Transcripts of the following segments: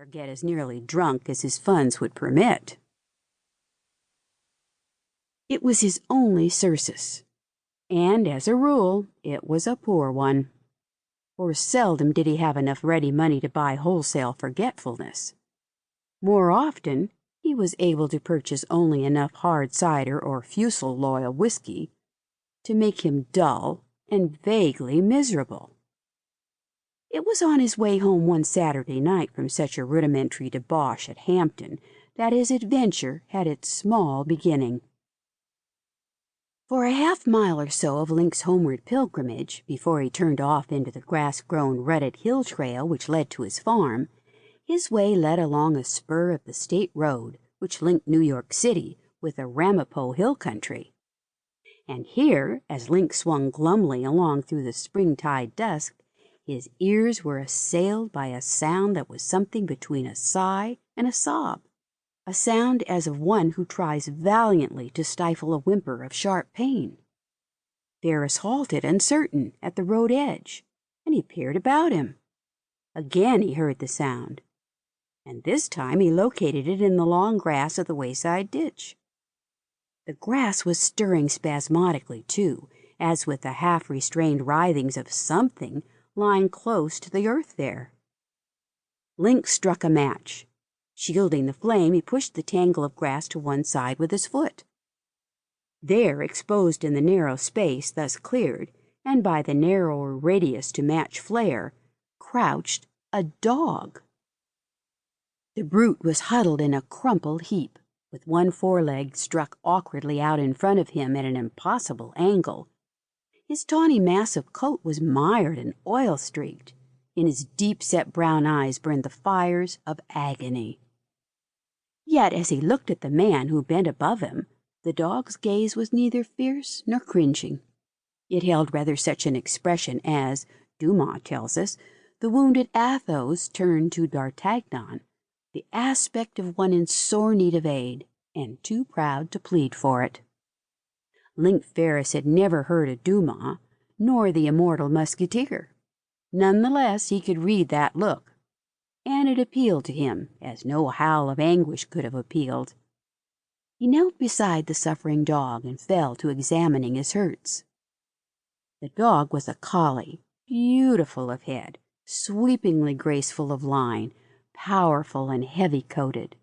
dare get as nearly drunk as his funds would permit. It was his only surcease, and as a rule it was a poor one, for seldom did he have enough ready money to buy wholesale forgetfulness. More often he was able to purchase only enough hard cider or Fusel-loyal whiskey to make him dull and vaguely miserable. It was on his way home one Saturday night from such a rudimentary debauch at Hampton that his adventure had its small beginning. For a half-mile or so of Link's homeward pilgrimage, before he turned off into the grass-grown, rutted hill trail which led to his farm, his way led along a spur of the state road which linked New York City with the Ramapo Hill country. And here, as Link swung glumly along through the springtide dusk, his ears were assailed by a sound that was something between a sigh and a sob, a sound as of one who tries valiantly to stifle a whimper of sharp pain. Farris halted uncertain at the road edge, and he peered about him. Again he heard the sound, and this time he located it in the long grass of the wayside ditch. The grass was stirring spasmodically, too, as with the half-restrained writhings of something lying close to the earth there. Link struck a match. Shielding the flame, he pushed the tangle of grass to one side with his foot. There, exposed in the narrow space thus cleared, and by the narrower radius to match flare, crouched a dog. The brute was huddled in a crumpled heap, with one foreleg struck awkwardly out in front of him at an impossible angle. His tawny mass of coat was mired and oil-streaked. In his deep-set brown eyes burned the fires of agony. Yet, as he looked at the man who bent above him, the dog's gaze was neither fierce nor cringing. It held rather such an expression as, Dumas tells us, the wounded Athos turned to D'Artagnan, the aspect of one in sore need of aid, and too proud to plead for it. Link Farris had never heard of Dumas, nor the immortal Musketeer. None the less he could read that look, and it appealed to him as no howl of anguish could have appealed. He knelt beside the suffering dog and fell to examining his hurts. The dog was a collie, beautiful of head, sweepingly graceful of line, powerful and heavy-coated.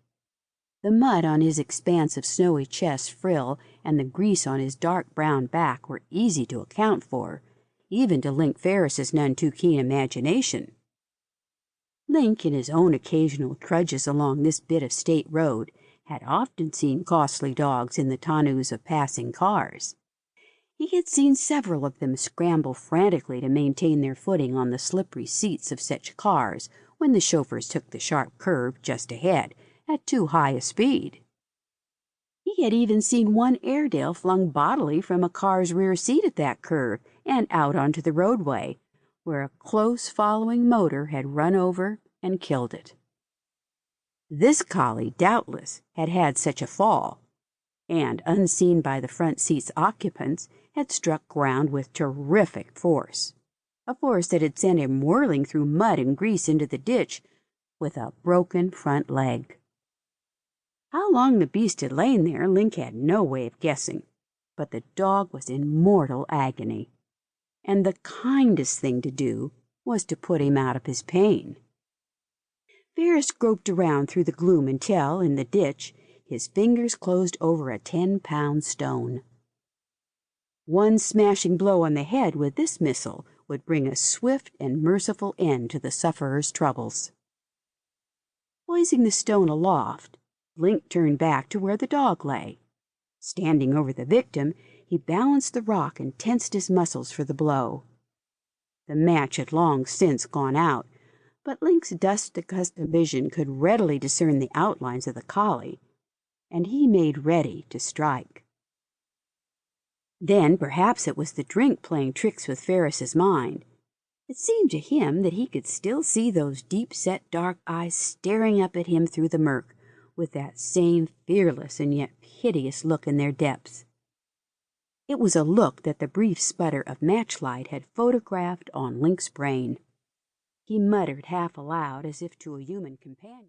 The mud on his expansive snowy chest frill and the grease on his dark brown back were easy to account for, even to Link Farris's none too keen imagination. Link, in his own occasional trudges along this bit of state road, had often seen costly dogs in the tonneaus of passing cars. He had seen several of them scramble frantically to maintain their footing on the slippery seats of such cars when the chauffeurs took the sharp curve just ahead at too high a speed. He had even seen one Airedale flung bodily from a car's rear seat at that curve and out onto the roadway, where a close-following motor had run over and killed it. This collie, doubtless, had had such a fall, and, unseen by the front seat's occupants, had struck ground with terrific force, a force that had sent him whirling through mud and grease into the ditch with a broken front leg. How long the beast had lain there, Link had no way of guessing, but the dog was in mortal agony, and the kindest thing to do was to put him out of his pain. Farris groped around through the gloom until, in the ditch, his fingers closed over a 10-pound stone. One smashing blow on the head with this missile would bring a swift and merciful end to the sufferer's troubles. Poising the stone aloft, Link turned back to where the dog lay. Standing over the victim, he balanced the rock and tensed his muscles for the blow. The match had long since gone out, but Link's dust-accustomed vision could readily discern the outlines of the collie, and he made ready to strike. Then perhaps it was the drink playing tricks with Farris's mind. It seemed to him that he could still see those deep-set dark eyes staring up at him through the murk, with that same fearless and yet piteous look in their depths. It was a look that the brief sputter of matchlight had photographed on Link's brain. He muttered half aloud as if to a human companion.